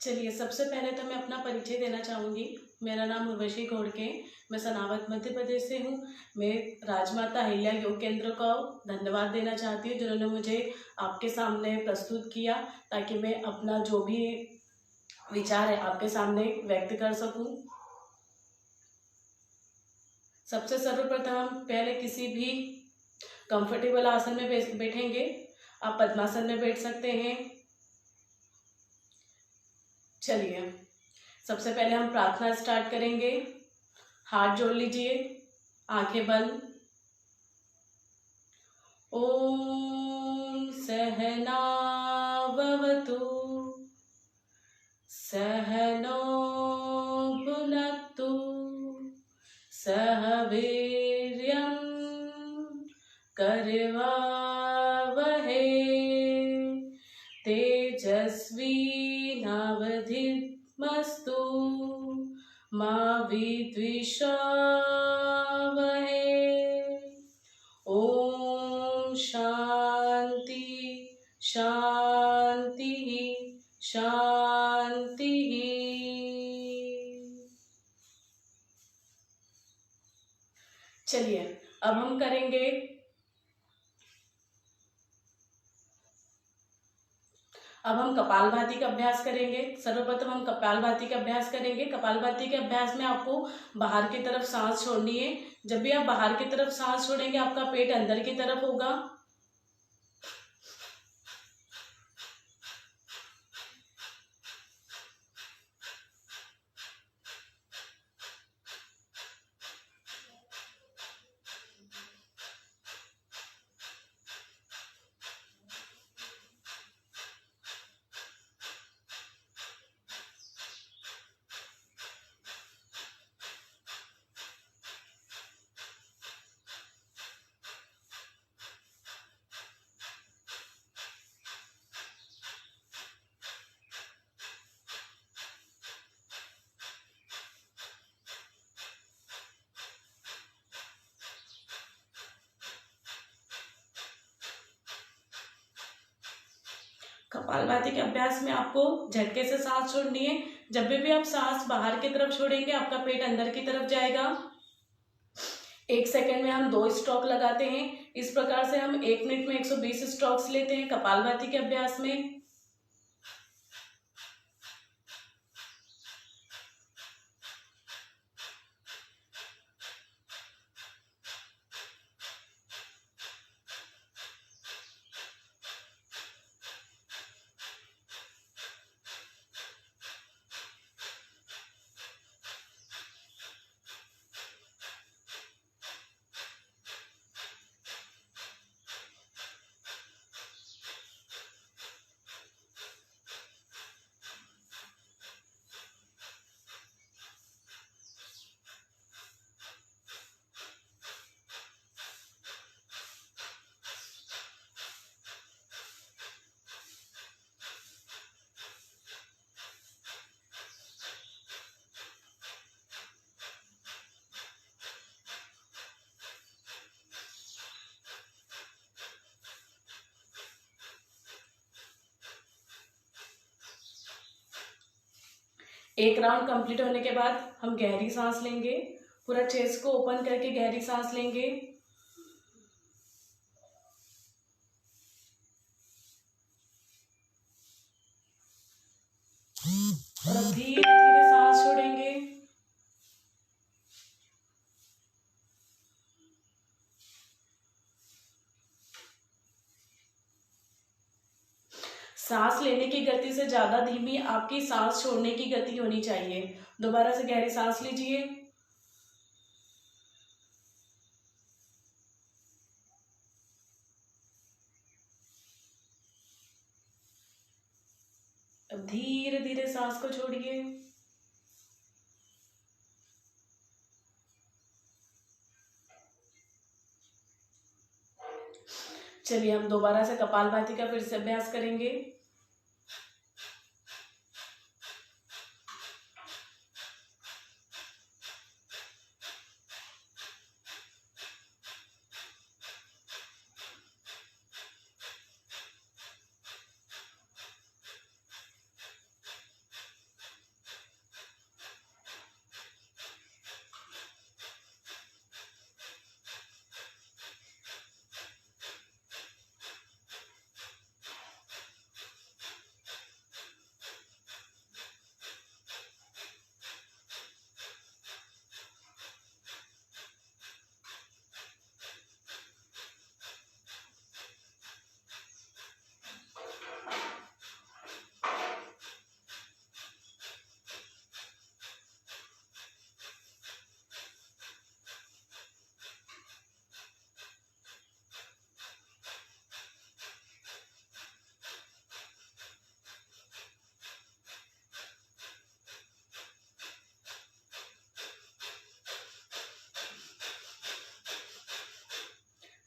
चलिए, सबसे पहले तो मैं अपना परिचय देना चाहूँगी। मेरा नाम उर्वशी घोड़के, मैं सनावद मध्य प्रदेश से हूँ। मैं राजमाता अहिल्या योग केंद्र को धन्यवाद देना चाहती हूँ, जिन्होंने मुझे आपके सामने प्रस्तुत किया, ताकि मैं अपना जो भी विचार है आपके सामने व्यक्त कर सकूँ। सबसे सर्वप्रथम हम पहले किसी भी कंफर्टेबल आसन में बैठेंगे। आप पद्मासन में बैठ सकते हैं। चलिए, सबसे पहले हम प्रार्थना स्टार्ट करेंगे। हाथ जोड़ लीजिए, आंखें बंद। ओम सहना भवतु सहनो भुनक्तु सह वीर्यं करवावहै तेजस्विनावधीतमस्तु मा विद्विषावहै। ओम शांति शांति शांति। चलिए, अब हम करेंगे कपालभाति का अभ्यास करेंगे। सर्वप्रथम हम कपालभाति का अभ्यास करेंगे। कपालभाति के अभ्यास में आपको बाहर की तरफ सांस छोड़नी है। जब भी आप बाहर की तरफ सांस छोड़ेंगे, आपका पेट अंदर की तरफ होगा। कपालभाति के अभ्यास में आपको झटके से सांस छोड़नी है। जब भी आप सांस बाहर की तरफ छोड़ेंगे, आपका पेट अंदर की तरफ जाएगा। 1 सेकंड में हम 2 स्ट्रोक लगाते हैं। इस प्रकार से हम 1 मिनट में 120 स्ट्रोक्स लेते हैं कपालभाति के अभ्यास में। एक राउंड कंप्लीट होने के बाद हम गहरी सांस लेंगे। पूरा चेस्ट को ओपन करके गहरी सांस लेंगे और अब धीरे धीरे सांस छोड़ेंगे। सांस लेने की गति से ज्यादा धीमी आपकी सांस छोड़ने की गति होनी चाहिए। दोबारा से गहरी सांस लीजिए। अब धीरे धीरे सांस को छोड़िए। चलिए, हम दोबारा से कपालभाति का फिर से अभ्यास करेंगे।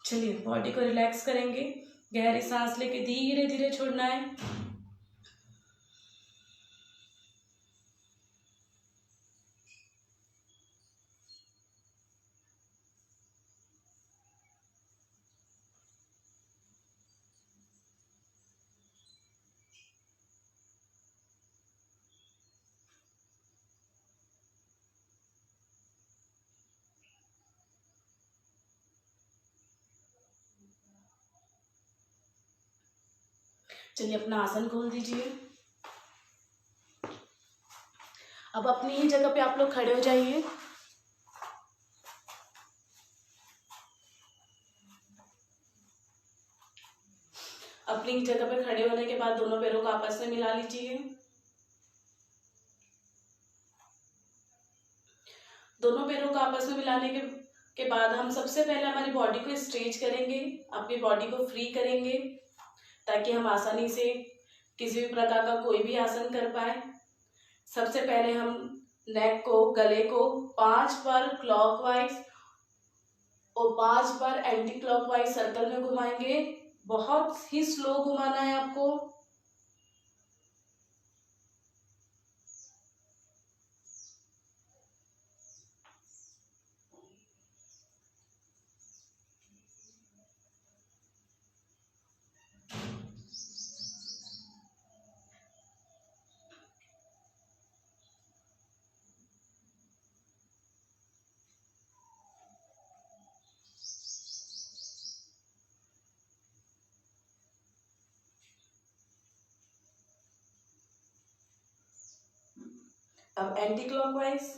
चलिए बॉडी को रिलैक्स करेंगे, गहरी सांस लेके धीरे धीरे छोड़ना है। चलिए अपना आसन खोल दीजिए। अब अपनी ही जगह पे आप लोग खड़े हो जाइए। अपनी ही जगह पे खड़े होने के बाद दोनों पैरों को आपस में मिला लीजिए। दोनों पैरों को आपस में मिलाने के बाद हम सबसे पहले हमारी बॉडी को स्ट्रेच करेंगे, अपनी बॉडी को फ्री करेंगे ताकि हम आसानी से किसी भी प्रकार का कोई भी आसन कर पाए। सबसे पहले हम नेक को, गले को 5 बार क्लॉकवाइज और 5 बार एंटी क्लॉकवाइज सर्कल में घुमाएंगे। बहुत ही स्लो घुमाना है आपको। अब एंटी क्लॉकवाइज।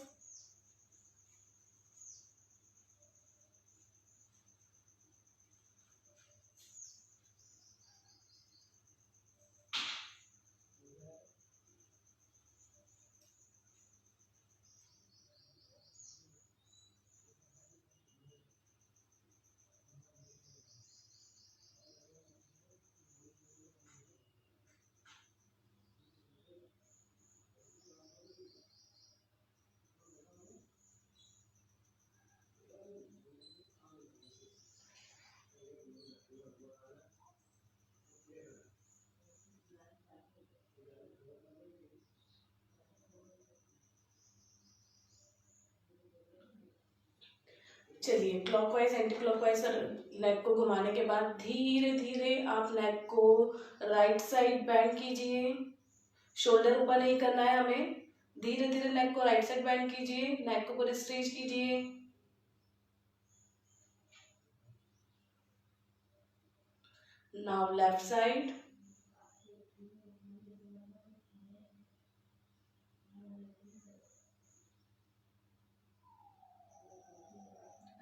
चलिए क्लॉकवाइज एंटी क्लॉकवाइज नेक को घुमाने के बाद धीरे धीरे आप नेक को राइट साइड बेंड कीजिए। शोल्डर ऊपर नहीं करना है हमें। धीरे धीरे नेक को राइट साइड बेंड कीजिए, नेक को पूरे स्ट्रेच कीजिए। Now left side.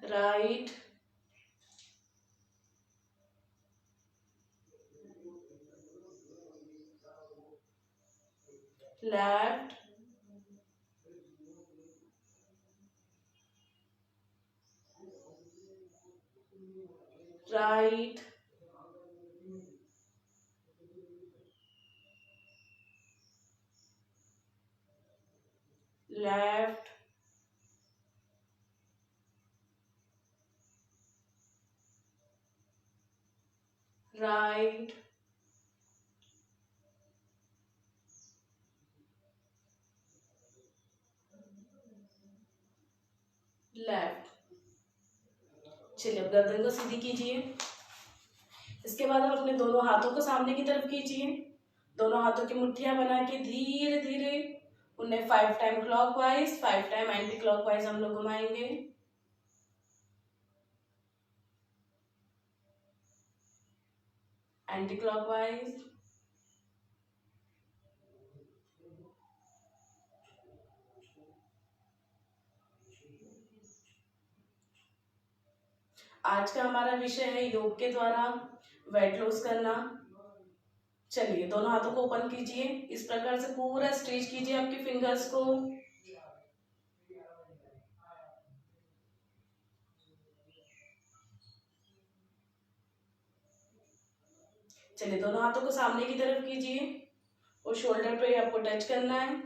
Right, left, right, left, right, left. चलिए अब गर्दन को सीधी कीजिए। इसके बाद आप अपने दोनों हाथों को सामने की तरफ कीजिए। दोनों हाथों की मुट्ठियां बना के धीरे धीरे उन्हें 5 time clockwise 5 time anti clockwise हम लोग घुमाएंगे। एंटी क्लॉकवाइज, आज का हमारा विषय है योग के द्वारा वेट लॉस करना। चलिए दोनों हाथों को ओपन कीजिए, इस प्रकार से पूरा स्ट्रेच कीजिए आपके फिंगर्स को। चलिए दोनों हाथों को सामने की तरफ कीजिए और शोल्डर पे आपको टच करना है।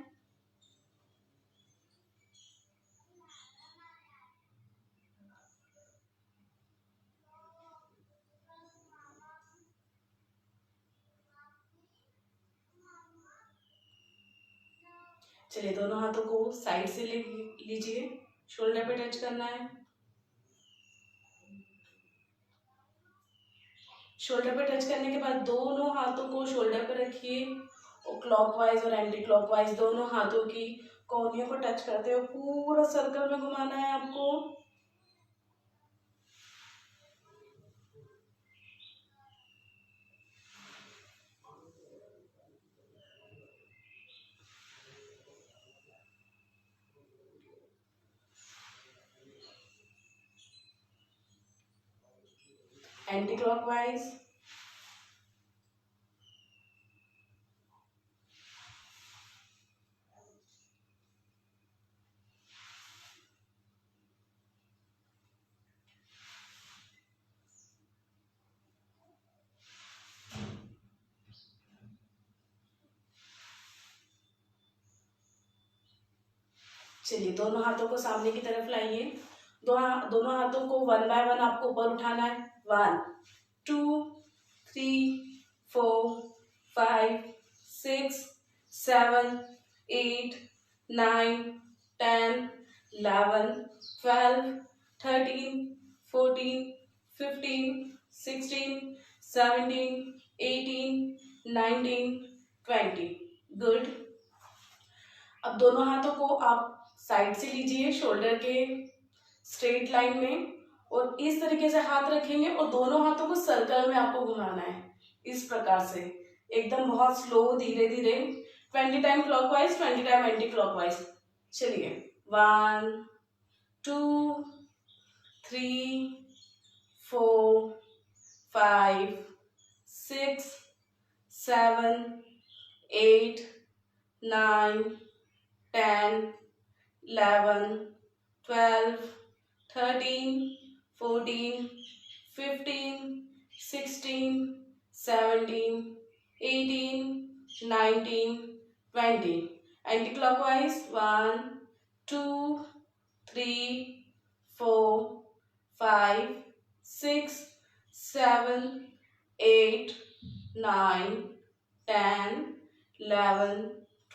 चलिए दोनों हाथों को साइड से ले लीजिए, शोल्डर पे टच करना है। शोल्डर पे टच करने के बाद दोनों हाथों को शोल्डर पे रखिए और क्लॉकवाइज और एंटी क्लॉकवाइज दोनों हाथों की कोहनियों को टच करते हुए पूरा सर्कल में घुमाना है आपको। Anti clockwise. चलिए दोनों हाथों को सामने की तरफ लाइए। दोनों हाथों को वन बाय वन आपको ऊपर उठाना है। 1 2 3 4 5 6 7 8 9 10 11 12 13 14 15 16 17 18 19 20। गुड। अब दोनों हाथों को आप साइड से लीजिए शोल्डर के स्ट्रेट लाइन में और इस तरीके से हाथ रखेंगे और दोनों हाथों को सर्कल में आपको घुमाना है इस प्रकार से, एकदम बहुत स्लो, धीरे धीरे। 20 time clockwise, 20 time anti clockwise. चलिए 1 2 3 4 5 6 7 8 9 10 11 12 13 14 15 16 17 18 19 20। Anti clockwise 1 2 3 4 5 6 7 8 9 10 11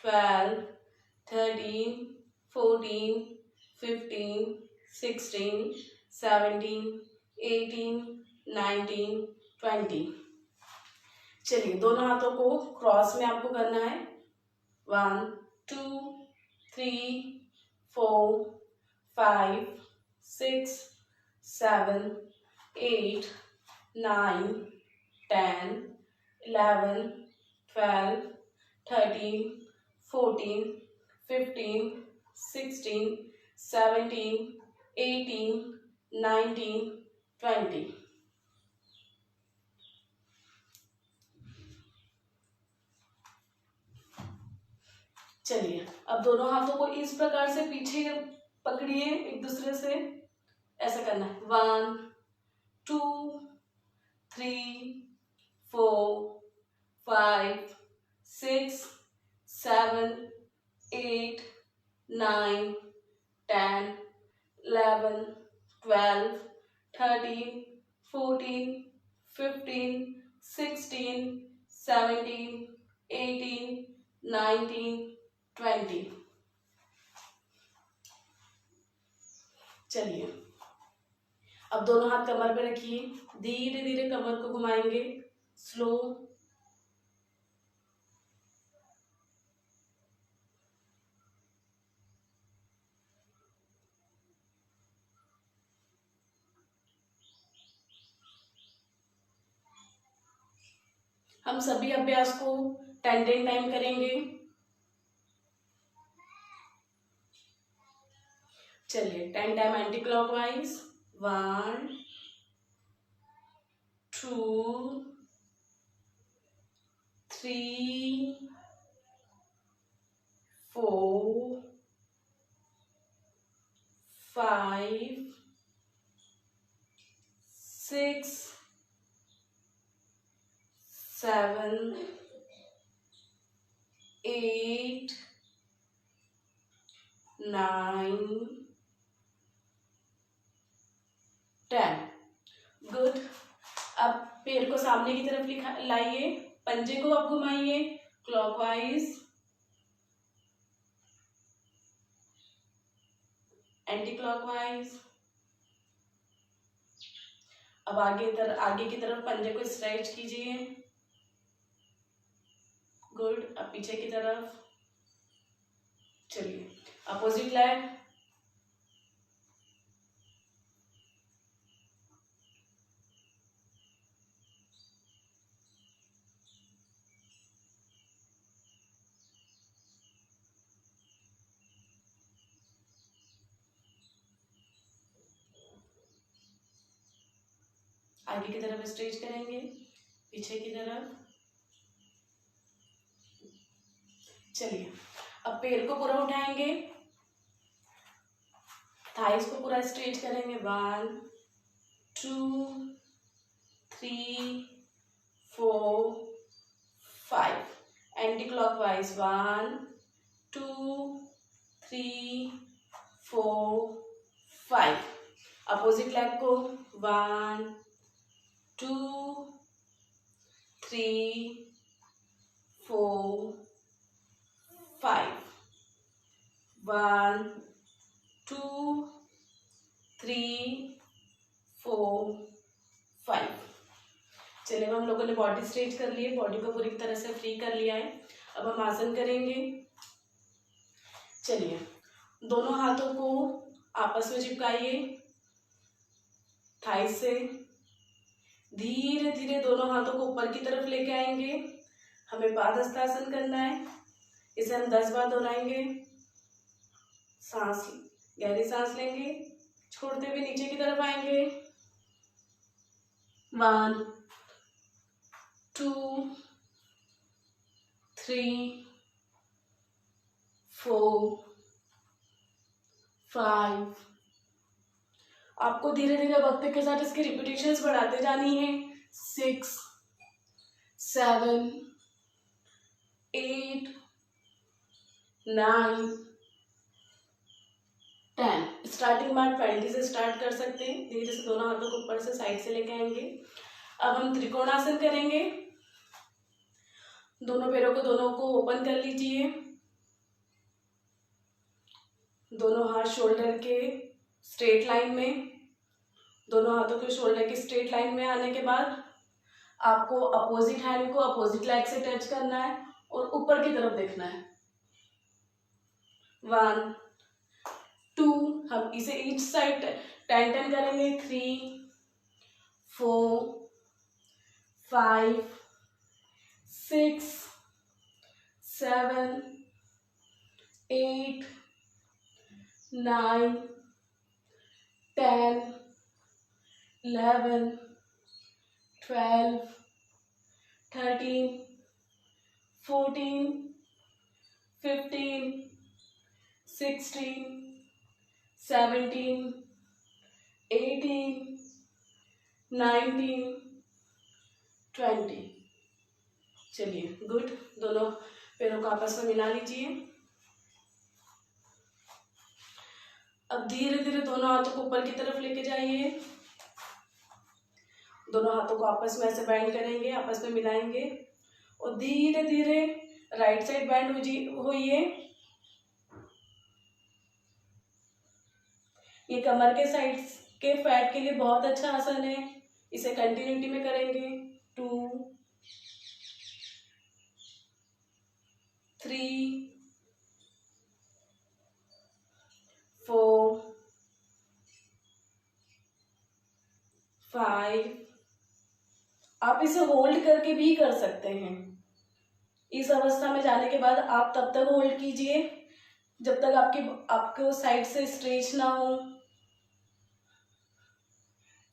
12 13 14 15 16 17 18 19 20। चलिए दोनों हाथों को क्रॉस में आपको करना है। 1 2 3 4 5 6 7 8 9 10 11 12 13 14 15 16 17 18 19 20। चलिए अब दोनों हाथों को इस प्रकार से पीछे पकड़िए, एक दूसरे से ऐसा करना है। 1 2 3 4 5 6 7 8 9 10 11 12 13 14 15 16 17 18 19 20। चलिए अब दोनों हाथ कमर पे रखिए, धीरे धीरे कमर को घुमाएंगे, स्लो। हम सभी अभ्यास को 10 टाइम करेंगे। चलिए 10 टाइम एंटी क्लॉकवाइज। 1 2 3 4 5 6 7 8 9 10। गुड। अब पैर को सामने की तरफ लाइए, पंजे को आप घुमाइए क्लॉकवाइज। Anti clockwise. अब आगे की तरफ पंजे को स्ट्रेच कीजिए। गुड। अब पीछे की तरफ। चलिए अपोजिट लेग। आगे की तरफ स्ट्रेच करेंगे, पीछे की तरफ। चलिए अब पैर को पूरा उठाएंगे, थाइस को पूरा स्ट्रेच करेंगे। 1 2 3 4 5। Anti clockwise 1 2 3 4 5। अपोजिट लेग को 1 2 3 4 5। 1 2 3 4 5। चलिए हम लोगों ने बॉडी स्ट्रेच कर ली है, बॉडी को पूरी तरह से फ्री कर लिया है। अब हम आसन करेंगे। चलिए दोनों हाथों को आपस में चिपकाइए, थाइस से धीरे धीरे दोनों हाथों को ऊपर की तरफ लेके आएंगे। हमें पादहस्तासन करना है, इसे हम 10 बार दोहराएंगे। सांस, गहरी सांस लेंगे, छोड़ते हुए नीचे की तरफ आएंगे। 1 2 3 4 5। आपको धीरे धीरे वक्त के साथ इसकी रिपीटेशंस बढ़ाते जानी है। 6 7 8 9 10। स्टार्टिंग में 20 से स्टार्ट कर सकते हैं। धीरे से दोनों हाथों को ऊपर से साइड से लेके आएंगे। अब हम त्रिकोणासन करेंगे। दोनों पैरों को दोनों को ओपन कर लीजिए। दोनों हाथ शोल्डर के स्ट्रेट लाइन में, दोनों हाथों के शोल्डर के स्ट्रेट लाइन में आने के बाद आपको अपोजिट हैंड को अपोजिट लेग से टच करना है और ऊपर की तरफ देखना है। 1 2। हम इसे ईच साइड 10 करेंगे। 3 4 5 6 7 8 9 10 11 12 13 14 15 16 17 18 19 20। चलिए गुड। दोनों पैरों को आपस में मिला लीजिए। अब धीरे धीरे दोनों हाथों को ऊपर की तरफ लेके जाइए। दोनों हाथों को आपस में ऐसे बैंड करेंगे, आपस में मिलाएंगे और धीरे धीरे राइट साइड बैंड होइए। ये कमर के साइड के फैट के लिए बहुत अच्छा आसन है, इसे कंटिन्यूटी में करेंगे। 2 3 4 5। आप इसे होल्ड करके भी कर सकते हैं। इस अवस्था में जाने के बाद आप तब तक होल्ड कीजिए जब तक आपको साइड से स्ट्रेच ना हो।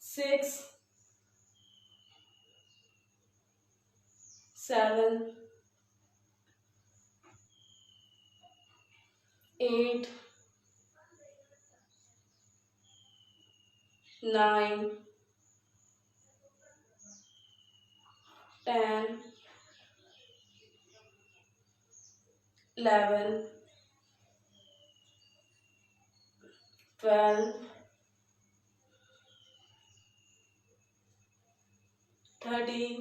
6 7 8 9 10 11 12 13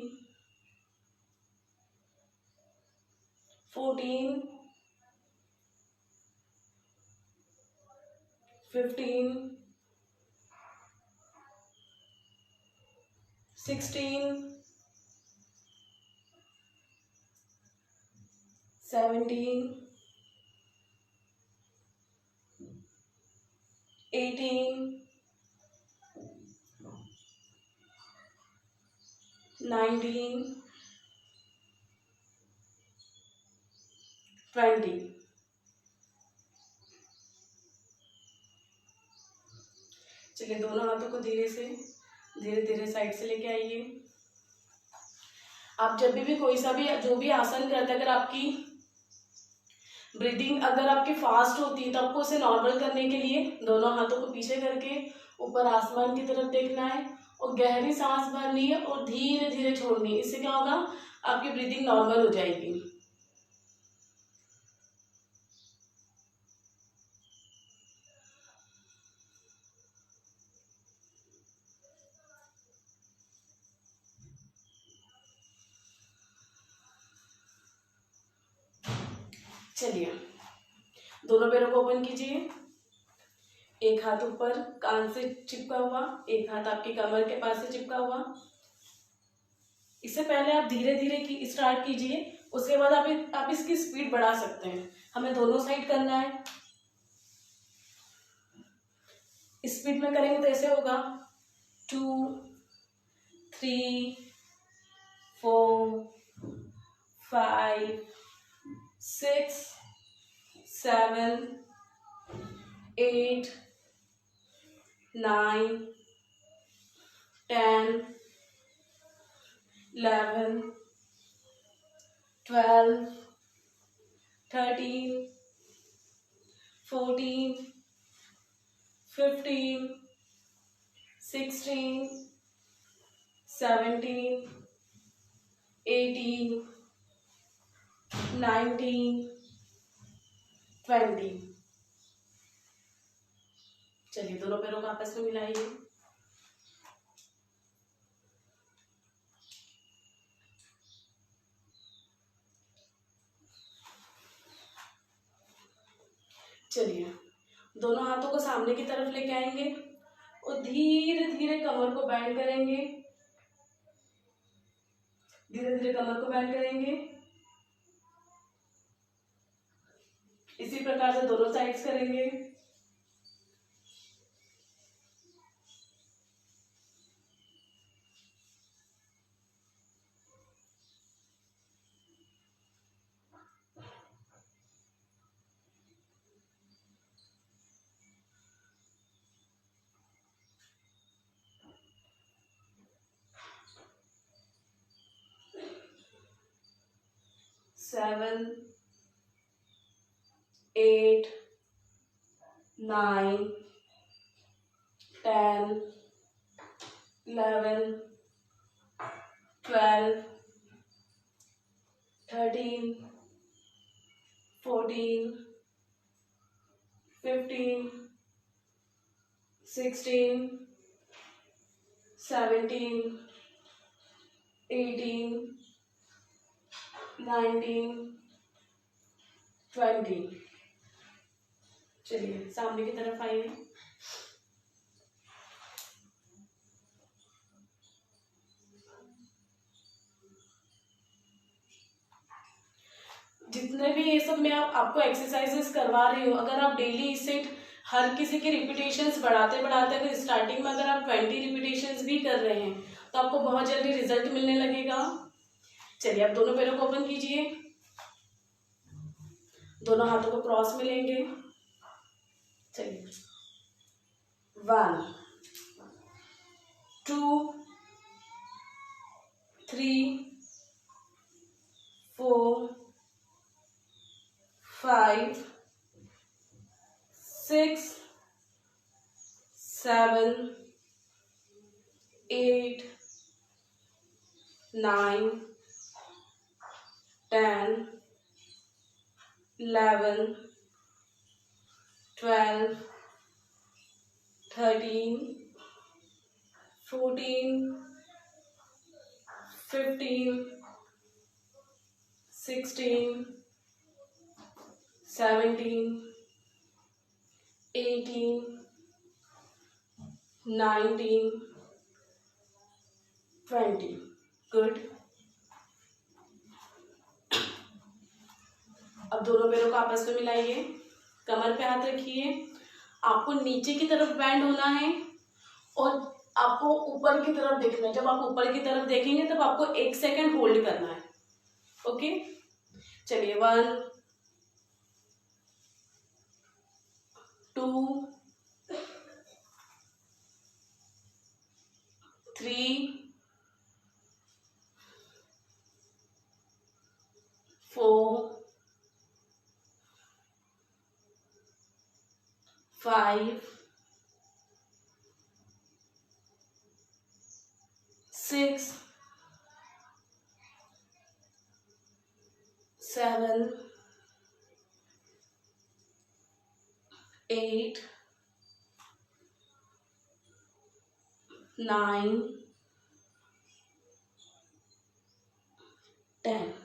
14 15, 16, 17, 18, 19, 20। चलिए दोनों हाथों को धीरे धीरे साइड से लेके आइए। आप जब भी कोई सा भी जो भी आसन करते हैं, अगर आपकी ब्रीदिंग अगर आपकी फास्ट होती है तो आपको उसे नॉर्मल करने के लिए दोनों हाथों को पीछे करके ऊपर आसमान की तरफ देखना है और गहरी सांस भरनी है और धीरे धीरे छोड़नी है। इससे क्या होगा, आपकी ब्रीदिंग नॉर्मल हो जाएगी। चलिए दोनों पैरों को ओपन कीजिए। एक हाथ ऊपर कान से चिपका हुआ, एक हाथ आपकी कमर के पास से चिपका हुआ। इससे पहले आप धीरे धीरे की स्टार्ट कीजिए, उसके बाद आप इसकी स्पीड बढ़ा सकते हैं। हमें दोनों साइड करना है। स्पीड में करेंगे तो ऐसे होगा 2, 3, 4, 5, 6, 7, 8, 9, 10, 11, 12, 13, 14, 15, 16, 17, 18, 19, 20। चलिए दोनों पैरों को आपस में मिलाइए। चलिए दोनों हाथों को सामने की तरफ लेके आएंगे और धीरे धीरे कमर को बैंड करेंगे। धीरे धीरे कमर को बैंड करेंगे। इसी प्रकार से दोनों साइड्स करेंगे। सेवन, 8, 9, 10, 11, 12, 13, 14, 15, 16, 17, 18, 19, 20। चलिए सामने की तरफ आइए। जितने भी ये सब मैं आपको एक्सरसाइजेस करवा रही हूँ, अगर आप डेली इसे हर किसी की रिपीटेशंस बढ़ाते बढ़ाते अगर स्टार्टिंग में अगर आप 20 रिपीटेशंस भी कर रहे हैं तो आपको बहुत जल्दी रिजल्ट मिलने लगेगा। चलिए आप दोनों पैरों को ओपन कीजिए। दोनों हाथों को क्रॉस में लेंगे। चलिए 1, 2, 3, 4, 5, 6, 7, 8, 9, 10, 11, 12, 13, 14, 15, 16, 17, 18, 19, 20. गुड। अब दोनों पैरों को आपस में मिलाइए, कमर पे हाथ रखिए। आपको नीचे की तरफ बैंड होना है और आपको ऊपर की तरफ देखना है। जब आप ऊपर की तरफ देखेंगे तब आपको 1 सेकेंड होल्ड करना है। ओके, चलिए 1, 2, 3, 4, 5, 6, 7, 8, 9, 10।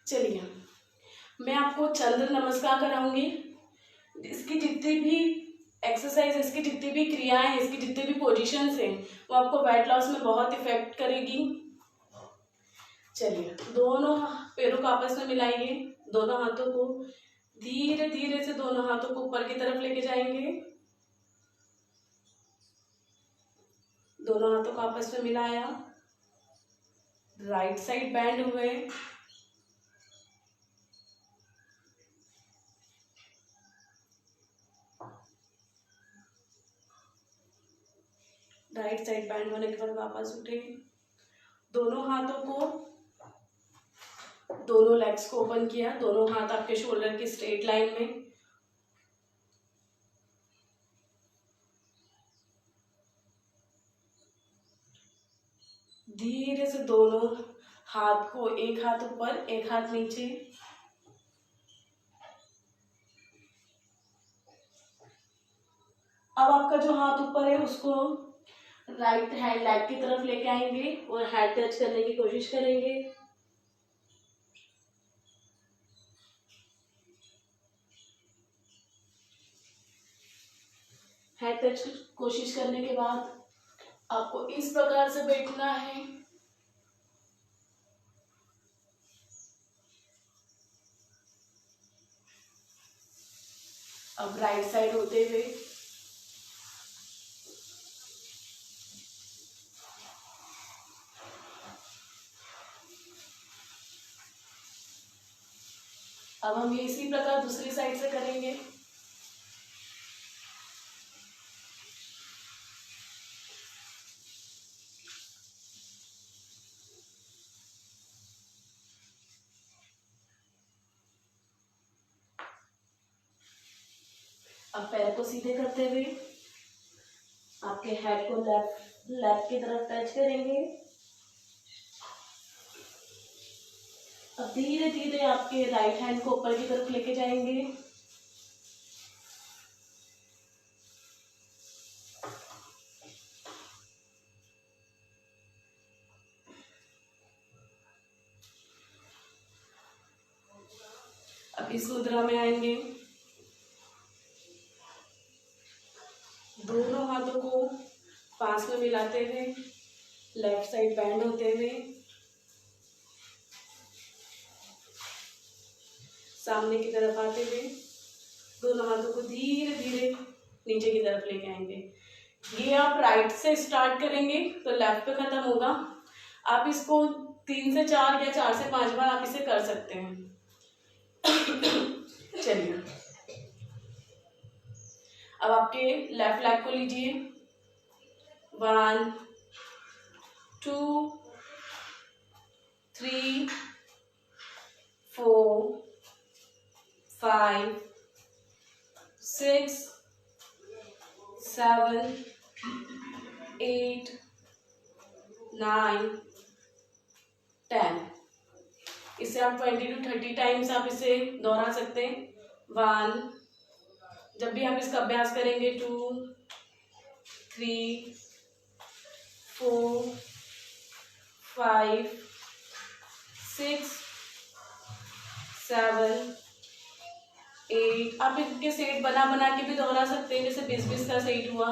चलिए मैं आपको चंद्र नमस्कार कराऊंगी। इसकी जितनी भी एक्सरसाइज, इसकी जितनी भी क्रियाएं हैं, इसकी जितनी भी पोजीशंस हैं, वो आपको वेट लॉस में बहुत इफेक्ट करेगी। चलिए दोनों पैरों को आपस में मिलाइए, दोनों हाथों को धीरे धीरे से दोनों हाथों को ऊपर की तरफ लेके जाएंगे। दोनों हाथों को आपस में मिलाया, राइट साइड बैंड हुए, राइट साइड बैंड होने के बाद वापस उठे। दोनों हाथों को, दोनों लेग्स को ओपन किया, दोनों हाथ आपके शोल्डर की स्ट्रेट लाइन में। धीरे से दोनों हाथ को, एक हाथ ऊपर एक हाथ नीचे। अब आपका जो हाथ ऊपर है उसको राइट हैंड लेग की तरफ लेके आएंगे और हेड टच करने की कोशिश करेंगे। हेड टच कोशिश करने के बाद आपको इस प्रकार से बैठना है। अब राइट साइड होते हुए अब हम ये इसी प्रकार दूसरी साइड से करेंगे। अब पैर को सीधे करते हुए आपके हेड को लेफ्ट की तरफ टच करेंगे। अब धीरे धीरे आपके राइट हैंड को ऊपर की तरफ लेके जाएंगे। अब इस मुद्रा में आएंगे, दोनों हाथों को पास में मिलाते हुए, लेफ्ट साइड बैंड होते हुए, सामने की तरफ आते हुए, दोनों हाथों को धीरे धीरे नीचे की तरफ लेके आएंगे। ये आप राइट से स्टार्ट करेंगे तो लेफ्ट पे खत्म होगा। आप इसको 3 से 4 या 4 से 5 बार आप इसे कर सकते हैं। चलिए अब आपके लेफ्ट लेग को लीजिए, 1, 2, 3, 4, 5, 6, 7, 8, 9, 10। इसे आप 20 to 30 टाइम्स आप इसे दोहरा सकते हैं। 1, जब भी आप इसका अभ्यास करेंगे, 2, 3, 4, 5, 6 7 8। आप इनके सेट बना बना के भी दोहरा सकते हैं, जैसे 20-20 का सेट हुआ,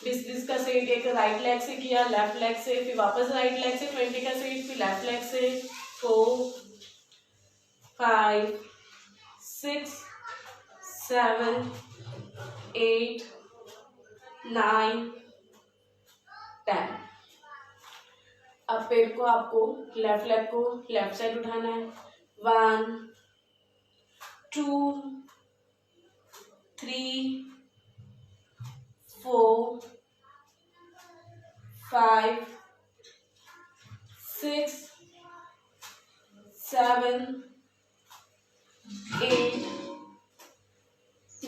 20-20 का सेट एक राइट लेग से किया, लेफ्ट लेग से, फिर वापस राइट लेग से 20 का सेट, फिर लेफ्ट लेग से 4 5 6 7 8 9 10। अब पैर को आपको लेफ्ट लेग को लेफ्ट साइड उठाना है। 1 2 3 4 5 6 7 8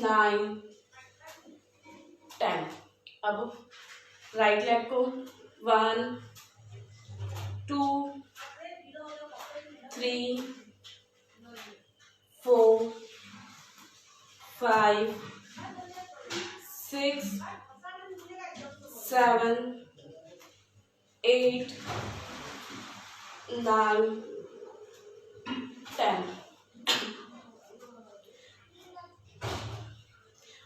9 10। अब राइट लेग को 1 2 3 4 5 6 7 8 9 10।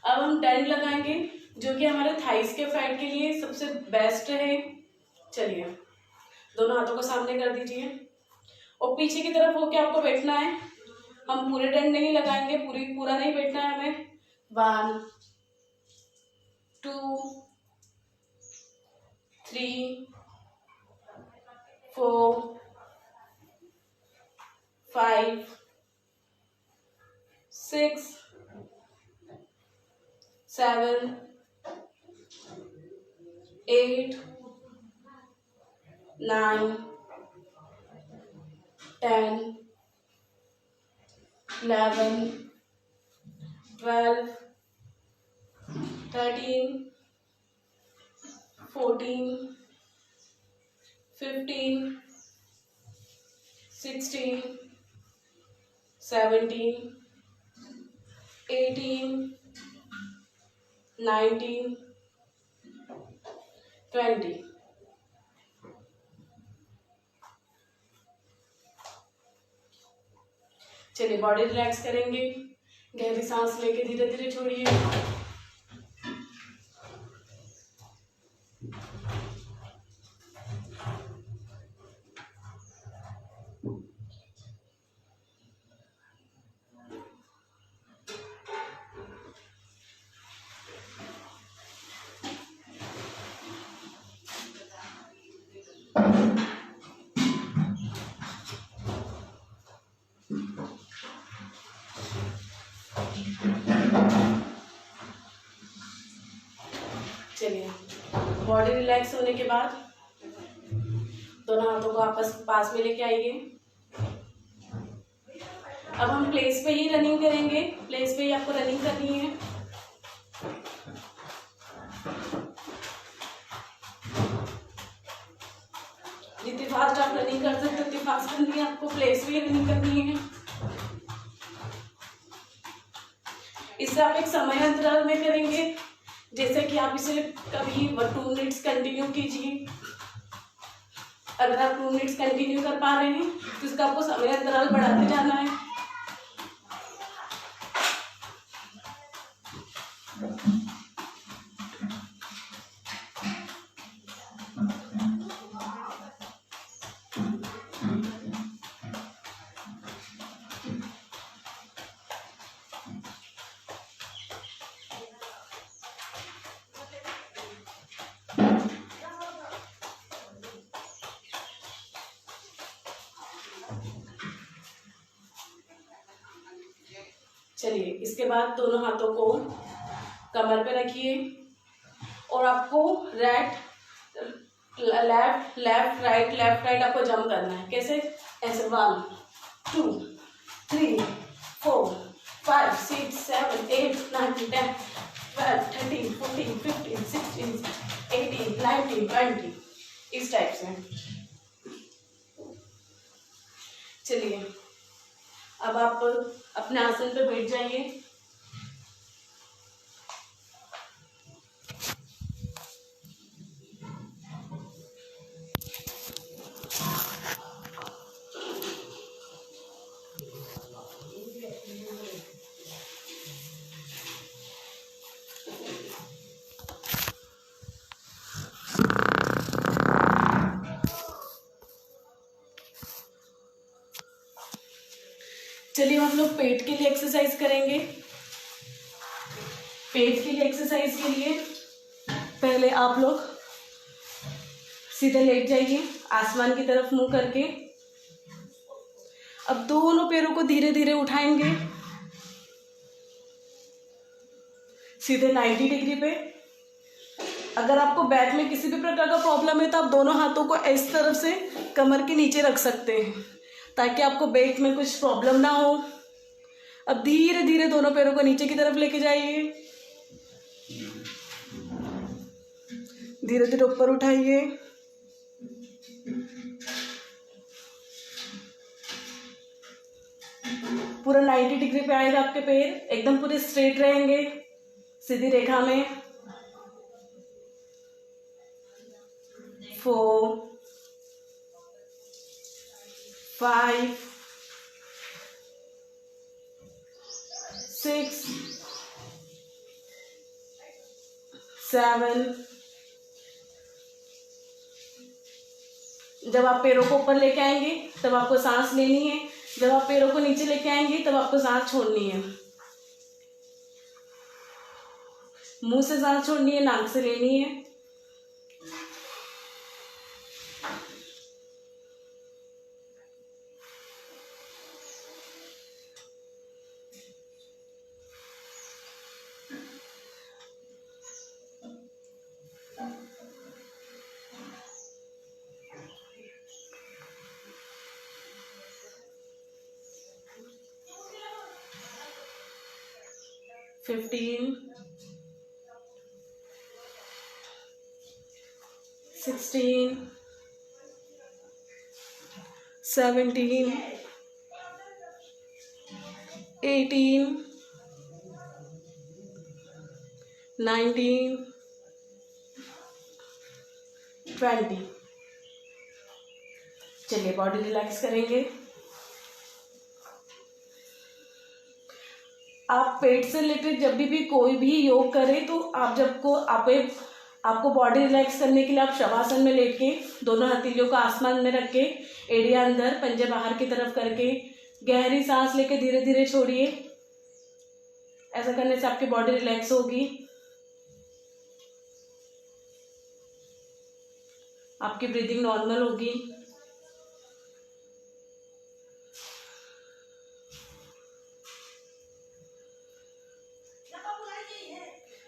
अब हम 10 लगाएंगे, जो कि हमारे थाइस के फैट के लिए सबसे बेस्ट है। चलिए, दोनों हाथों को सामने कर दीजिए और पीछे की तरफ होके आपको बैठना है। हम पूरे 10 नहीं लगाएंगे, पूरा नहीं बैठना है हमें। 1 2 3 4 5 6 7 8 9 10 11 12 13 14 15 16 17 18 19 20। चलिए, बॉडी रिलैक्स करेंगे। गहरी सांस लेके धीरे धीरे छोड़िए। चलिए, बॉडी रिलैक्स होने के बाद दोनों हाथों को आपस पास में लेके आइए। अब हम प्लेस पे ही रनिंग करेंगे, प्लेस पे ही आपको रनिंग करनी है। जितनी फास्ट आप रनिंग कर सकते हो उतनी फास्ट करनी है आपको, प्लेस पे ही रनिंग करनी है। इससे आप एक समय अंतराल में करेंगे, जैसे कि आप इसे कभी 2 मिनट्स कंटिन्यू कीजिए। अगर आप 2 मिनट्स कंटिन्यू कर पा रहे हैं तो इसका आपको समय अंतराल बढ़ाते जाना है। चलिए, इसके बाद दोनों हाथों को कमर पे रखिए और आपको लेफ्ट राइट आपको जंप करना है। कैसे? ऐसे 1 2 3 4 5 6 7 8 9 10 12 13 14 15 16 18 19 20, इस टाइप से। चलिए, अब आप अपने आसन पे बैठ जाइए। की एक्सरसाइज करेंगे। पेट के लिए एक्सरसाइज के लिए पहले आप लोग सीधे लेट जाइए, आसमान की तरफ मुंह करके। अब दोनों पैरों को धीरे धीरे उठाएंगे सीधे 90 डिग्री पे। अगर आपको बैक में किसी भी प्रकार का प्रॉब्लम है तो आप दोनों हाथों को इस तरफ से कमर के नीचे रख सकते हैं ताकि आपको बैक में कुछ प्रॉब्लम ना हो। अब धीरे धीरे दोनों पैरों को नीचे की तरफ लेके जाइए, धीरे धीरे ऊपर उठाइए। पूरा 90 डिग्री पे आएगा आपके पैर, एकदम पूरे स्ट्रेट रहेंगे सीधी रेखा में। 4 5 6 7। जब आप पैरों को ऊपर लेके आएंगे तब आपको सांस लेनी है, जब आप पैरों को नीचे लेके आएंगे तब आपको सांस छोड़नी है। मुंह से सांस छोड़नी है, नाक से लेनी है। फिफ्टीन 16 17 18 19 20। चलिए बॉडी रिलैक्स करेंगे। आप पेट से रिलेटेड जब भी कोई भी योग करें तो आप आपको बॉडी रिलैक्स करने के लिए आप शवासन में लेट के दोनों हथेलियों को आसमान में रख के एड़िया अंदर पंजे बाहर की तरफ करके गहरी सांस लेके धीरे धीरे छोड़िए। ऐसा करने से आपकी बॉडी रिलैक्स होगी, आपकी ब्रीदिंग नॉर्मल होगी।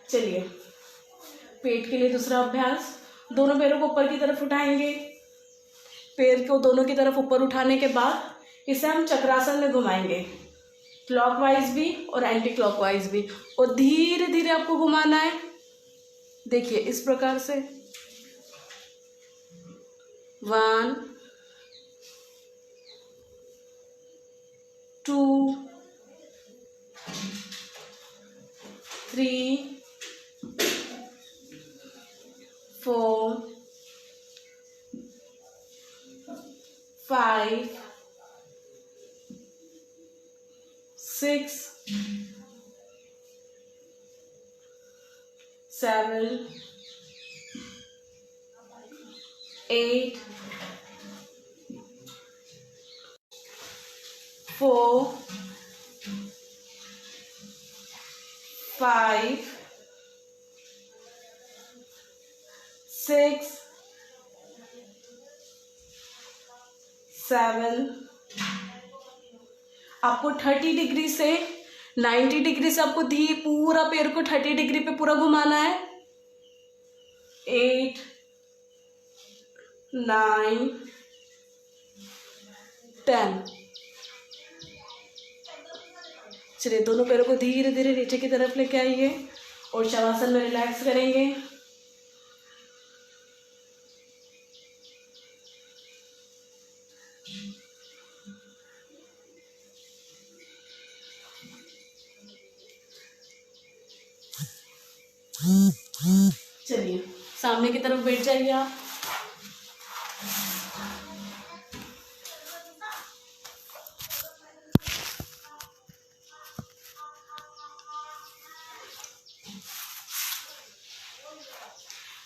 चलिए पेट के लिए दूसरा अभ्यास, दोनों पैरों को ऊपर की तरफ उठाएंगे। पैर को दोनों की तरफ ऊपर उठाने के बाद इसे हम चक्रासन में घुमाएंगे, क्लॉकवाइज भी और एंटी क्लॉकवाइज भी, और धीरे धीरे आपको घुमाना है। देखिए इस प्रकार से 1 2 3 4 5 6 7 8 4 5 6 7। आपको 30 डिग्री से 90 डिग्री से आपको पूरा पैर को 30 डिग्री पे पूरा घुमाना है। 8 9 10। चलिए दोनों पैरों को धीरे धीरे नीचे की तरफ लेके आइए और शवासन में रिलैक्स करेंगे। चलिए सामने की तरफ बैठ जाइए आप।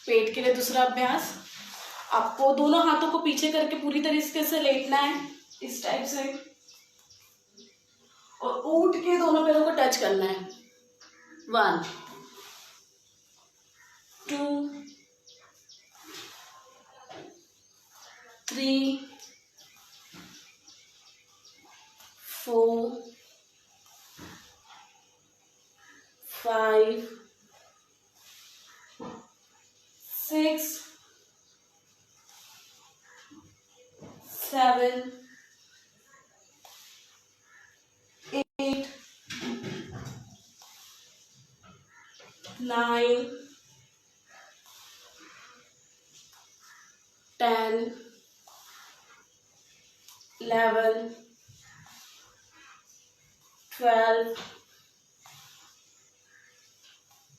पेट के लिए दूसरा अभ्यास, आपको दोनों हाथों को पीछे करके पूरी तरीके से लेटना है इस टाइप से, और उठ के दोनों पैरों को टच करना है। 1 2 3 4 5 6 7 8 9 10 11 12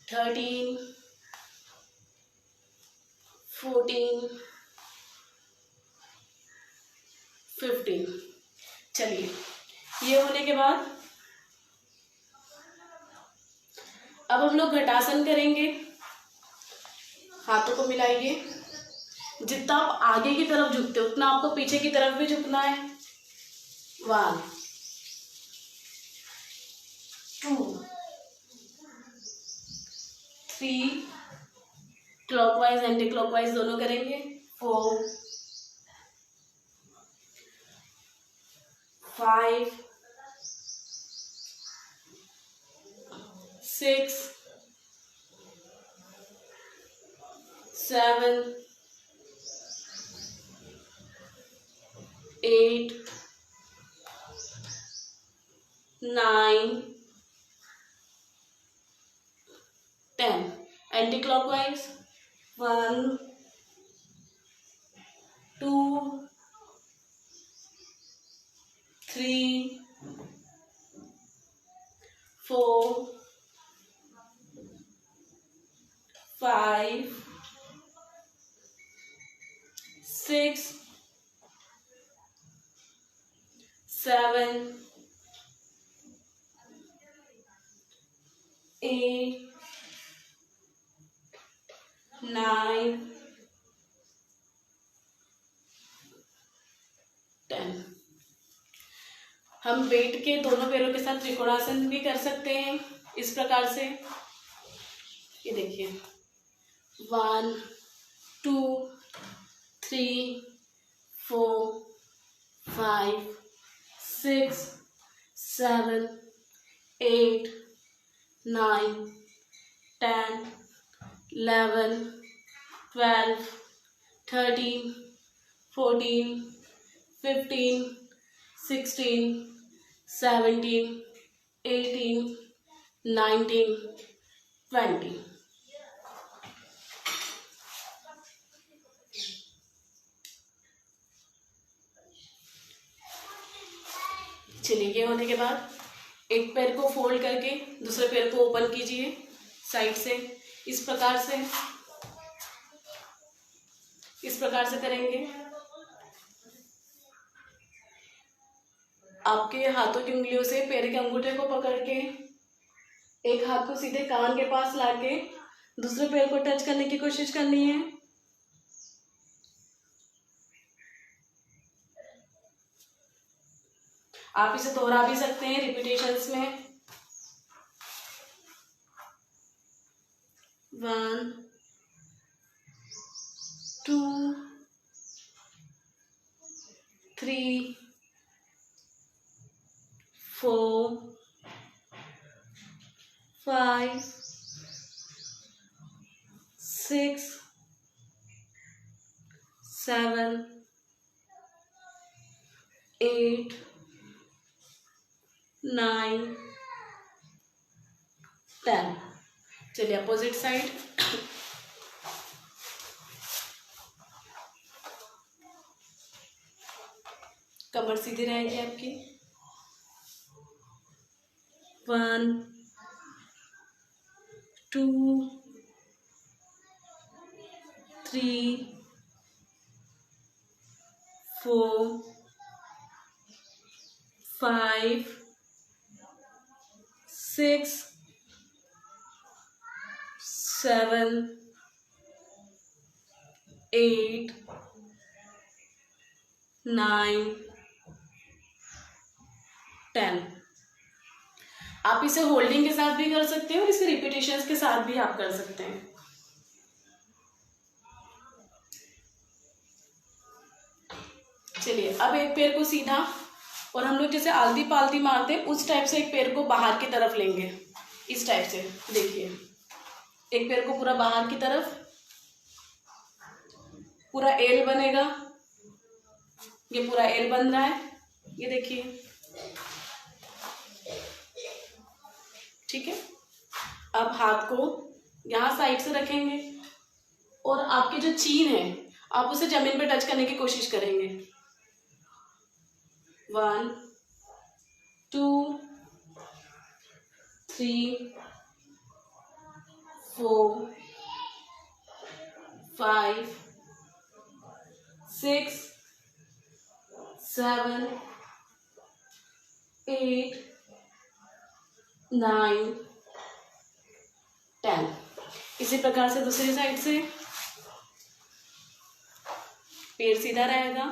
13 14 15। चलिए, ये होने के बाद अब हम लोग घटासन करेंगे। हाथों को मिलाइए। जितना आप आगे की तरफ झुकते हो उतना आपको पीछे की तरफ भी झुकना है। 1 2 3 क्लॉकवाइज एंटी क्लॉकवाइज दोनों करेंगे। 4 5 6 7 8 9 10 एंटी क्लॉकवाइज। 1 2 3 4 5 6 7 8 9 10। हम बैठ के दोनों पैरों के साथ त्रिकोणासन भी कर सकते हैं इस प्रकार से। ये देखिए 1 2 3 4 5 6 7 8 9 10 11 12 13 14 15 16 17 18 19 20। चलिए, ये होने के बाद एक पैर को फोल्ड करके दूसरे पैर को ओपन कीजिए साइड से। इस प्रकार से करेंगे। आपके हाथों की उंगलियों से पैर के अंगूठे को पकड़ के एक हाथ को सीधे कान के पास लाके दूसरे पैर को टच करने की कोशिश करनी है। आप इसे दोहरा भी सकते हैं रिपीटेशंस में। 1 2 3 4 5 6 7 8 9 10। चलिए, अपोजिट साइड। कमर सीधी रहेगी आपकी। 1 2 3 4 5 6 7 8 9 10। आप इसे होल्डिंग के साथ भी कर सकते हैं और इसे रिपीटेशंस के साथ भी आप कर सकते हैं। चलिए, अब एक पैर को सीधा, और हम लोग जैसे आलती पालती मारते हैं उस टाइप से एक पैर को बाहर की तरफ लेंगे, इस टाइप से। देखिए, एक पैर को पूरा बाहर की तरफ, पूरा एल बनेगा, ये पूरा एल बन रहा है, ये देखिए, ठीक है। अब हाथ को यहाँ साइड से रखेंगे और आपकी जो चीन है आप उसे जमीन पे टच करने की कोशिश करेंगे। 1 2 3 4 5 6 7 8 9 10। इसी प्रकार से दूसरी साइड से पैर सीधा रहेगा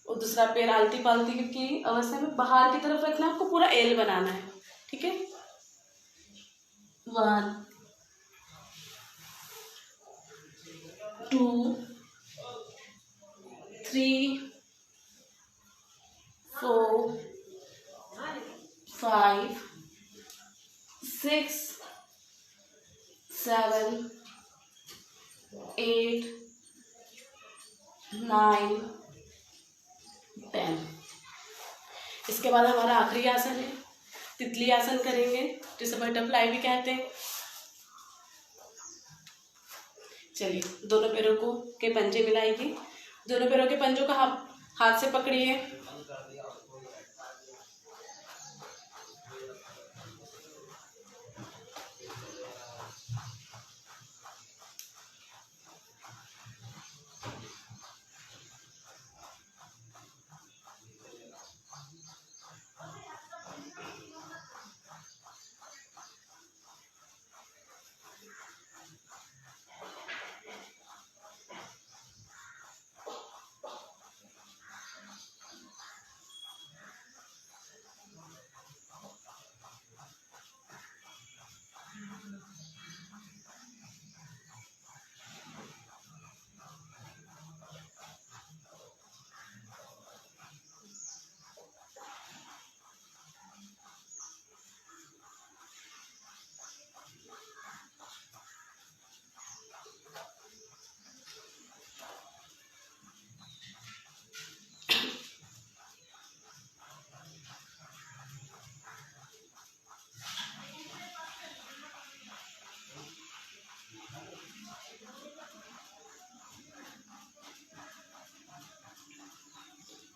और दूसरा पैर आलती पालती की अवस्था में बाहर की तरफ रखना, आपको पूरा एल बनाना है, ठीक है। 1 2 3 4 5 6 7 8 9 10। इसके बाद हमारा आखिरी आसन है, तितली आसन करेंगे, जिसे बटरफ्लाई भी कहते हैं। चलिए, दोनों पैरों को के पंजे मिलाइए, दोनों पैरों के पंजों का हाथ से पकड़िए,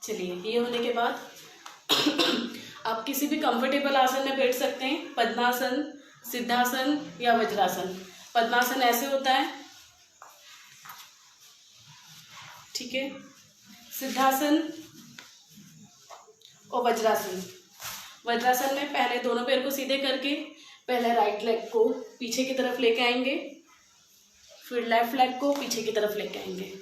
चलिए, ये होने के बाद आप किसी भी कंफर्टेबल आसन में बैठ सकते हैं, पद्मासन, सिद्धासन या वज्रासन। पद्मासन ऐसे होता है, ठीक है, सिद्धासन और वज्रासन। वज्रासन में पहले दोनों पैर को सीधे करके पहले राइट लेग को पीछे की तरफ लेके आएंगे, फिर लेफ्ट लेग को पीछे की तरफ लेके आएंगे।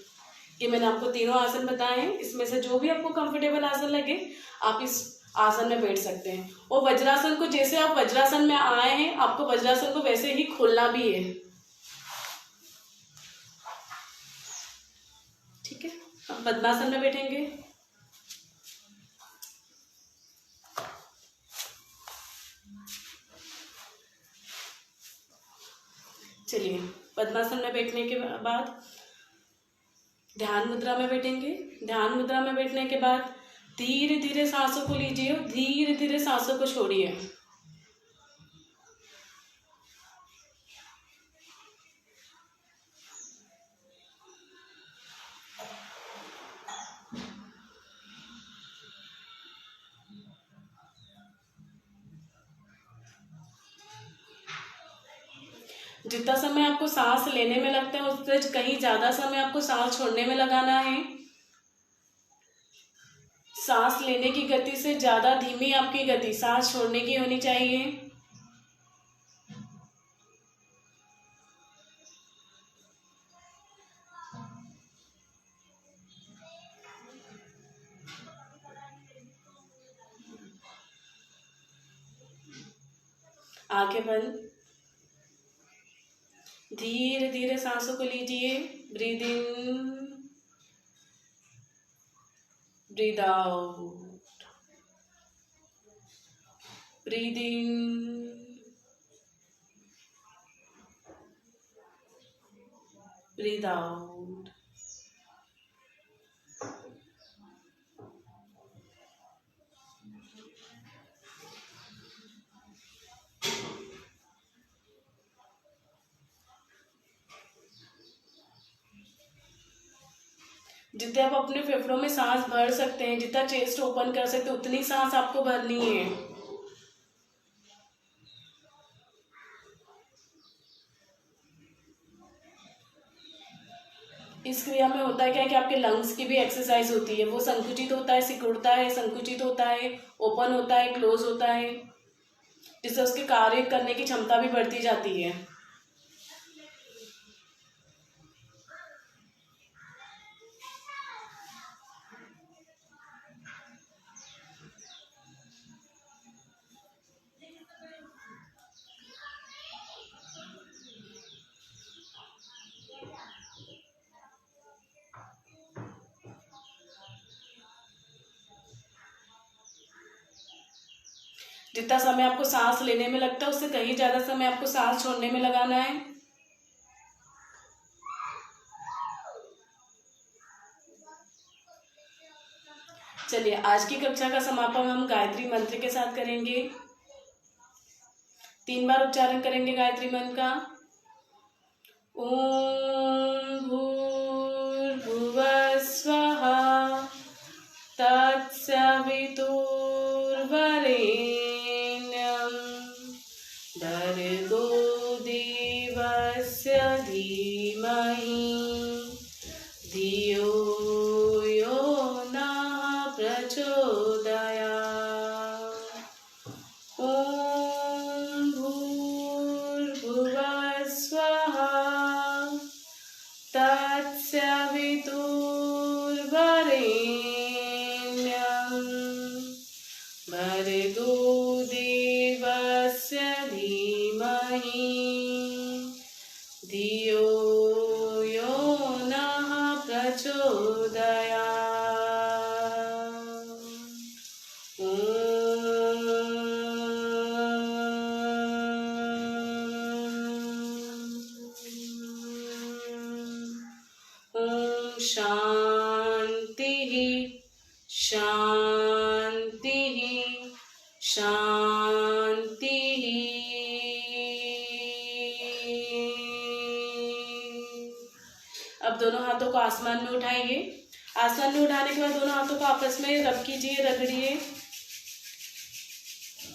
ये मैंने आपको तीनों आसन बताए हैं, इसमें से जो भी आपको कंफर्टेबल आसन लगे आप इस आसन में बैठ सकते हैं। और वज्रासन को, जैसे आप वज्रासन में आए हैं, आपको वज्रासन को वैसे ही खोलना भी है, ठीक है। अब पद्मासन में बैठेंगे, चलिए, पद्मासन में बैठने के बाद ध्यान मुद्रा में बैठेंगे। ध्यान मुद्रा में बैठने के बाद धीरे धीरे सांसों को लीजिए और धीरे धीरे सांसों को छोड़िए। जितना समय आपको सांस लेने में लगता है उससे कहीं ज्यादा समय आपको सांस छोड़ने में लगाना है। सांस लेने की गति से ज्यादा धीमी आपकी गति सांस छोड़ने की होनी चाहिए। आंखें बंद, धीरे धीरे सांसों को लीजिए। Breathe in, breathe out, breathe in, breathe out. जितने आप अपने फेफड़ों में सांस भर सकते हैं, जितना चेस्ट ओपन कर सकते हैं, उतनी सांस आपको भरनी है। इस क्रिया में होता है क्या है कि आपके लंग्स की भी एक्सरसाइज होती है। वो संकुचित होता है, सिकुड़ता है, संकुचित होता है, ओपन होता है, क्लोज होता है, जिससे उसके कार्य करने की क्षमता भी बढ़ती जाती है। जितना समय आपको सांस लेने में लगता है, उससे कहीं ज्यादा समय आपको सांस छोड़ने में लगाना है। चलिए, आज की कक्षा का समापन हम गायत्री मंत्र के साथ करेंगे। 3 बार उच्चारण करेंगे गायत्री मंत्र का। ओम भूर्भुवः स्वः तत्सवितुर्वरेण्यं भर्गो देवस्य धीमहि धियो यो नः प्रचोदयात्। ओम भूर्भुवः स्वः तत्सवितुर्वरेण्यं भर्गो देवस्य धीमहि धियो यो नः प्रचोदयात्। ओम शांति शांति शांति। अब दोनों हाथों को आसमान में उठाइए। आसमान में उठाने के बाद दोनों हाथों को आपस में रब कीजिए, रगड़िए।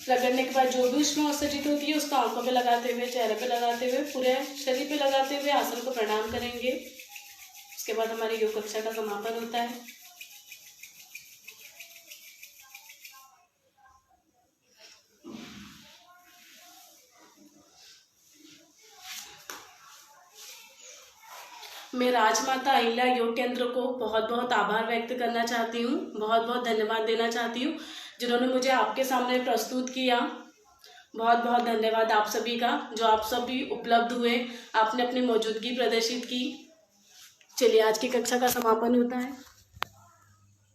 रगड़ने के बाद जो भी उष्मा उत्सर्जित होती है उसको आंखों पे लगाते हुए, चेहरे पे लगाते हुए, पूरे शरीर पे लगाते हुए आसन को प्रणाम करेंगे। उसके बाद हमारी योग कक्षा का समापन होता है। मैं राजमाता अहिल्या योग केंद्र को बहुत बहुत आभार व्यक्त करना चाहती हूँ, बहुत बहुत धन्यवाद देना चाहती हूँ जिन्होंने मुझे आपके सामने प्रस्तुत किया। बहुत बहुत धन्यवाद आप सभी का, जो आप सभी उपलब्ध हुए, आपने अपनी मौजूदगी प्रदर्शित की। चलिए, आज की कक्षा का समापन होता है।